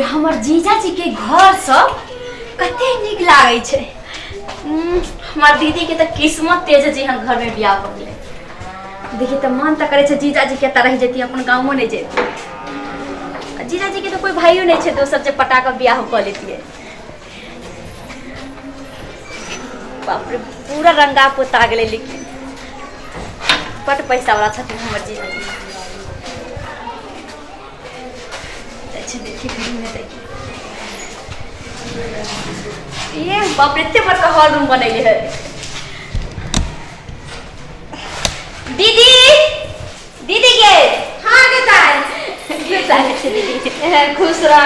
रे हमर जीजा जी के घर सब कते निक लागे छे। हमार दीदी के तो किस्मत तेज जी हम घर में बियाह हो गए। देखिए तो मन तो करे छे जीजा जी के तरह जेती अपन गाँव में नहीं जेती। जीजा जी के तो कोई भाइयों नहीं छे दोसर से पटा कर बियाह कर लेती है। बाप रे पूरा रंगा पोता गेले लेकिन बट पैसा वाला छथिन हमर जीजा जी। अच्छे देखिए फिल्म में देखिए ये बाप रे इतने बड़का हॉल रूम बनैले है। दीदी दीदी के हाँ के ताई दीदी खुश रह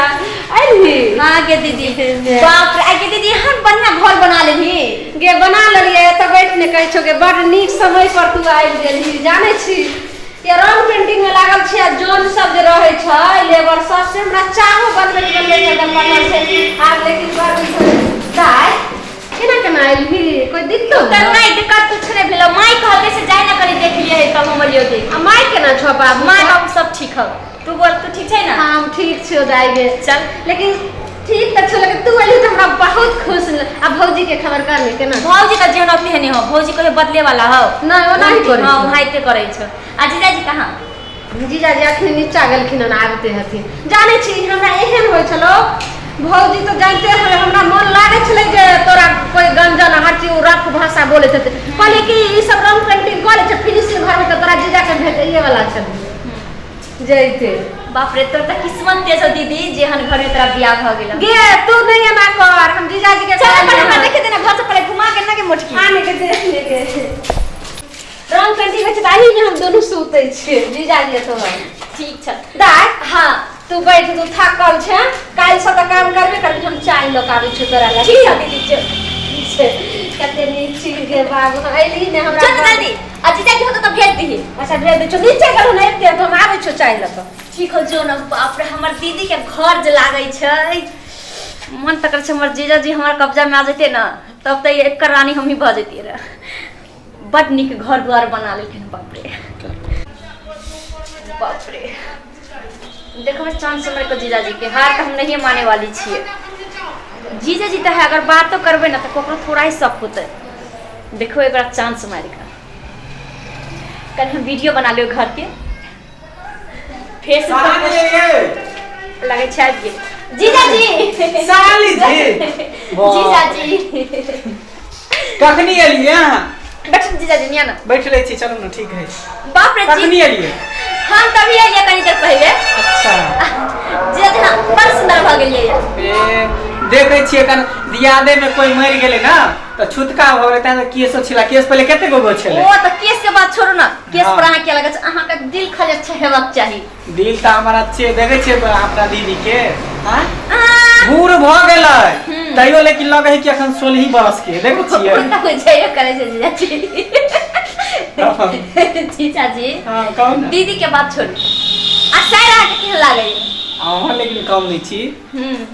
आइली। हाँ के दीदी बाप रे आगे दीदी हम बढ़िया घर बना लेली गे बना लेलिए तो बैठ ने कहै छो गे बड़ नीक समय पर तू आबि गेली। जाने छी ये रंग पेंटिंग में लागल छै जोन सब जे रहै छै लेबर सब से हमरा चाहो बनबे के एकदम पटल छै आब लेकिन कर दी ताई केना केना आइली कोई दिक्कत तो नहीं दिक्कत कुछ नहीं भेलो। माई कहते से जाय ना करी देख लिए है तब हमर यो देख आ माई केना छो बाबू माई बाबू सब ठीक है। तू बोल तू ठीक है ना? हाँ ठीक छो दाई गे चल लेकिन ठीक तो छो लेकिन तू आइली तो हमरा बहुत खुश अब भौजी के खबर कर ले केना भौजी का जेहन अपने नहीं हो भौजी को बदले वाला हो नहीं वो नहीं करे हां हाइते करे छ। आ जीजा जी कहां? जीजा जी अखनी नीचा गेलखिन न आबते हथिन। जाने छी हमरा एहन होय छलो भौजी तो जानते हो हमरा मन लागे छले जे तोरा कोई गंजन हर चीज रफ भाषा बोले थे कहले कि ई सब रंग पेंटिंग करे छ फिनिशिंग घर में तो तोरा जीजा के भेटइए वाला छ जइते। बाप रे तोर त किस्मत तेज हो दीदी जेहन घर में तेरा बियाह भ गेल। गे तू नहीं ना कर हम जीजा जी के चल पर हमरा देखे देना घर से पहले घुमा के ना के मोटकी आने के देख ले के रंग पेंटिंग में ताही में हम दोनों सूते छे जीजा जी तो ठीक छ। दाई हां तू बैठ तू थकल छ काल से तो काम करबे कर हम चाय ल के आबै छ तोरा ला। ठीक है दीदी चल कते नीक छी गे बाबू आइली ने हमरा चल जल्दी आ जीजा जी हो तो भेज दी। अच्छा भेज दे छ नीचे गलो न एते तो हम आबै छ चाय ल के। ठीक हो जो ना बाप रे हमर दीदी के घर जे लागै छै मन तक छै हमर जीजा जी हमर कब्जा में आ जते ना तब त एक रानी हम ही भ जतिए रे। बड निक घर द्वार बना लेकिन बाप रे बाप रे देखो चांद समय को जीजा जी के हार हम नहीं माने वाली छिए। जीजा जी तो है अगर बात तो करबे ना तो कोकरो थोड़ा ही शक होते। देखो एक बार चांस मार के कल हम वीडियो बना लियो घर के फेसबुक पर लगे छै आबि गेल जीजा जी साली जी जीजा जी कखनी एलिए हां बैठ जीजा जी निया ना बैठ ले छी चलो ना ठीक है। बाप रे कखनी एलिए हम तभी आइए कनी देर पहले। अच्छा जीजा जी हां बड़ सुंदर भ गेलिए। ए देखे छिए कन दियादे में कोई मर गेले ना तो छुतका भ गेले त केसो छिला केस पहले कते गो छले ओ त केस के बात छोड़ो ना केस पर अहाँ के लगे छै अहाँ का दिल खज अच्छा हेबाक चाही। दिल त हमर अच्छे देखे छिए अपना दीदी के हां बूढ़ भ गेलै तइयो लेकिन लगे है कि अखन 16 बरस के देखे छिए त हो जाइए करे छै जीजा जी। जीजा जी हां कौन दीदी के बात छोड़ आ शायद अहाँ के केहन लागे अहाँ लेकिन कम नहीं छी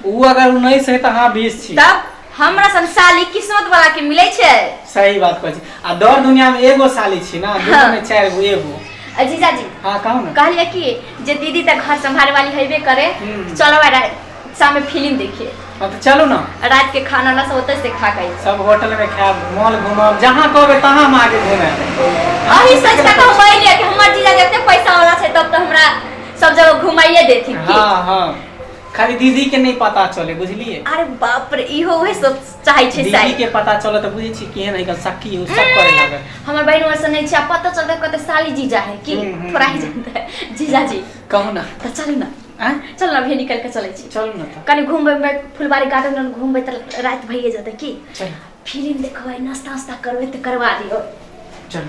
उ अगर 19 है त हां 20 छी तब हमरा सन साली किस्मत वाला के मिले छै। सही बात कहै छी आ दौर दुनिया में एगो साली छी ना दुनिया में 4 गो एगो। जीजा जी हां कहू ना कहलिए कि जे दीदी तक घर संभाले वाली हेबे करे चलो शाम में फिल्म देखिए। हां तो चलो ना रात के खाना ना सब होते से खा के सब होटल में खाब मॉल घुमाब जहां कहबे तहां हम आगे घुमे। अही सच का कहबै ले कि हमर जीजा जते पैसा वाला छै तब तो हमरा सब जगह घुमाइए देथि। हां हां खाली दीदी के नहीं पता चले बुझलिए। अरे बाप रे इहो वही सब चाहे छै दीदी के पता चले त बुझे छी केहन है सखी हो सब करे लागे। हमर बहन वर्ष नहीं छै पता चलते कते साली जीजा है कि थोड़ा ही जानता है जीजा जी कहू ना त चलू ना हां चल ना भे निकल के चलै छी चलू ना त कनी घूमबै में फुलबाड़ी गार्डन में घूमबै त रात भइए जते की चल फिल्म देखबै नाश्ता वास्ता करबै त करवा दियो। चल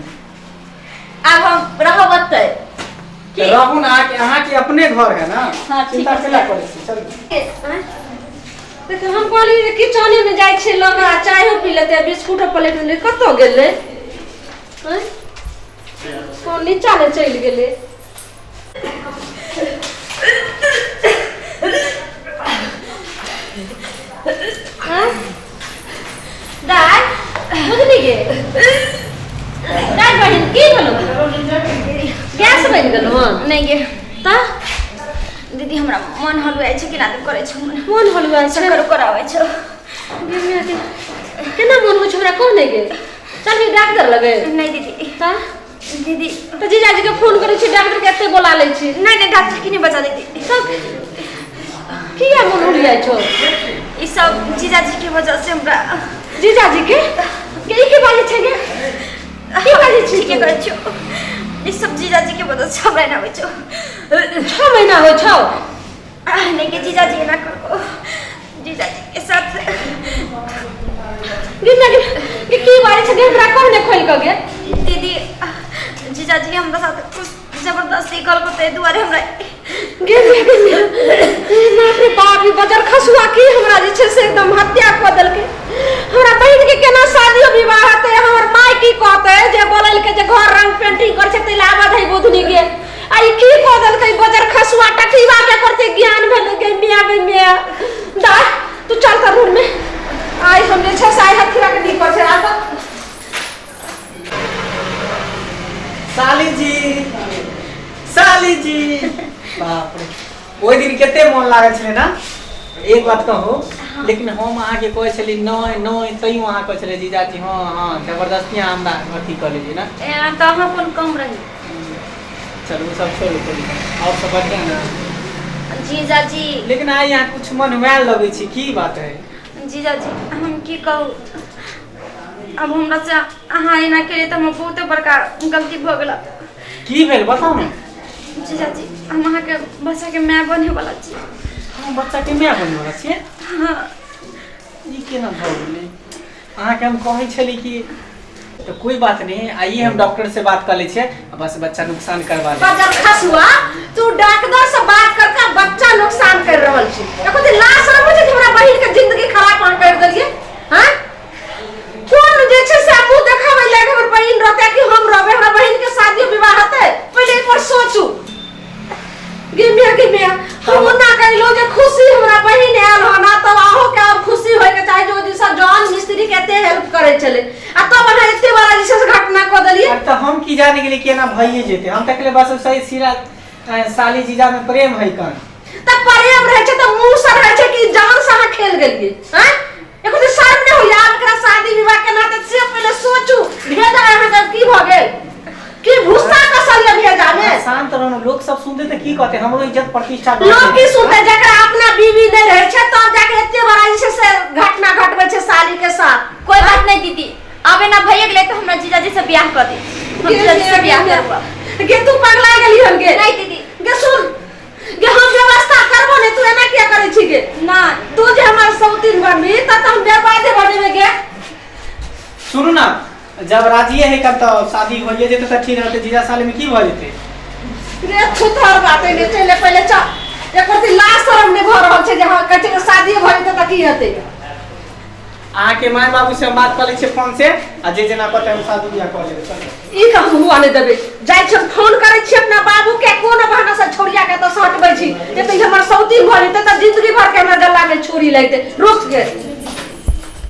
अब हम रहबते के रहू ना कि अहाँ के अपने घर है ना। हां ठीक चिंता है केला करे छी चल तो हम कहली किचन में जाय छै लगा चाय पी लेते बिस्कुट प्लेट में कतो गेले हैं कौन नीचा ले चल गेले। हां दाई बुझली गे दाई बहिन की भेलो गैस बन गेलो नहीं गे ता दीदी हमरा मन हलुआइ छै कि ना करे छै मन हलुआइ छै चक्कर कराबै छै गे केना मन हो छै हमरा कोन नहीं गे चल भी डॉक्टर लगे नहीं दीदी ता दीदी तो जीजाजी के फोन करे छी डॉक्टर के एते बोला ले छी नहीं डॉक्टर की नहीं बता दीदी सब किया मन हलुआइ छो ई सब जीजाजी के वजह से हमरा जीजाजी के के बाजे छै गे की बाजे छी के कहै छौ ई सब जीजाजी के वजह से हमरा ना होइ छौ 6 महीना हो छौ नहीं के जीजाजी ना करो जीजाजी के साथ जीजाजी के की बाजे छै गे हमरा कोन ने खोल के गे दीदी जीजाजी हमरा साथ कुछ जबरदस्ती कल को ते दुआरे हमरा गे बाप रे बाप ई बजर खसुआ की हमरा जे छै से एकदम हत्या क देल के हमरा बहिन के केना शादी विवाह हेतै हमर माय की कहतै जे बोलल के जे घर रंग पेंटिंग कर छै तैला आबाद है बुधनी के आई की क देल के बजर खसुआ टठीवा के करते ज्ञान भेल के मिया दा तू चल त रूम में आई हम जे छै साई हथिरा के दी कर छै आ तो साली जी बाप रे ओइ दिन केते मन लागल छले ना एक बात कहू लेकिन हम अहाँ के कहै छली नहीं तइयो अहाँ कहै छले जीजाजी हां जबरदस्ती हमरा अथी कर लीजिए ना तो अहाँ कोन कम रही चलो सब छोड़ दे और सब बढ़िया ना जीजाजी लेकिन आई यहाँ कुछ मन मैल लगे छी की बात है जीजाजी हम की कहू अब हमरा से अहाँ एना केलिए त हम बहुत बड़का गलती भ गेल की भेल बताओ ना जीजाजी हम अहाँ के बच्चा के माय बने वाला छी हम बच्चा के माय बने वाला छी हां ई केना भ गेलै अहाँ के हम कहै छली कि तो कोई बात नहीं आइए हम डॉक्टर से बात कर ले छे बस बच्चा नुकसान करवा ले बजर खसुआ तू डॉक्टर से बात करके बच्चा नुकसान कर रहल छी एको दिन लाश रहो जे हमरा बहिन के जिंदगी खराब कर देलिए हां कौन जे छै से आपू देखावे लागे हमर बहिन रहते कि हम रहबे हमरा बहिन के शादी विवाह हेतै पहले एक बार सोचू गे मिया हम ना कहलो जे खुशी हमरा बहिन आयल हो ना तब आहो के अब खुशी होय के चाहे जो दिशा जॉन मिस्त्री केते हेल्प करे चले आ तब अहाँ एते बड़ा दिशा घटना क देलिए तो हम की जाने के लिए केना भइए जेते हम तकले बस सही सिरा साली जीजा में प्रेम है कन त प्रेम रहे छै त मुंह से रहे छै कि जान से अहाँ खेल गेलिए हैं एको दिन शर्म नहीं होया एकरा शादी विवाह के नाते से पहले सोचू भेजा अहाँ के की भ गेल की भूसा कसल भेजा में शांत रहनो लोग सब सुनते त की कहते हमरो इज्जत प्रतिष्ठा लोग की सुनते जकरा अपना बीवी नहीं रहे छै तब जाके एते बड़ा से घटना घटबै छै साली के साथ कोई बात नहीं दीदी आबे ना भइए गेले तो हमरा जीजाजी से ब्याह कर दे हम जीजाजी से ब्याह करबा गे तू पगला गेली हम गे नहीं दीदी गे सुन गे हम व्यवस्था करबो ने तू एना किया करे छी गे ना तू जे हमर सौतीन बनबी त हम बर्बाद बनबे गे सुनु ना जब राजी है कब तो शादी होइए जेते त ठीक रहते जीजा साली में की भ जेते रे थुथर बाते ने चले पहले चल एक बार लास्ट शर्म ने भ रहल छै जे हां कटे शादी भ जेते त की हेतै अहाँ के माय बाबू से बात कर ले छे फोन से आ जे जना कहते हम शादी बियाह कर लेबे चल ई का हुआ ने देबे जाय छ फोन करे छी अपना बाबू के कोन बहाना से छोड़िया के त सटबै छी जे त हमर सौतीन भ जेते त जिंदगी भर के हमरा गला में छोरी लगते रुक गे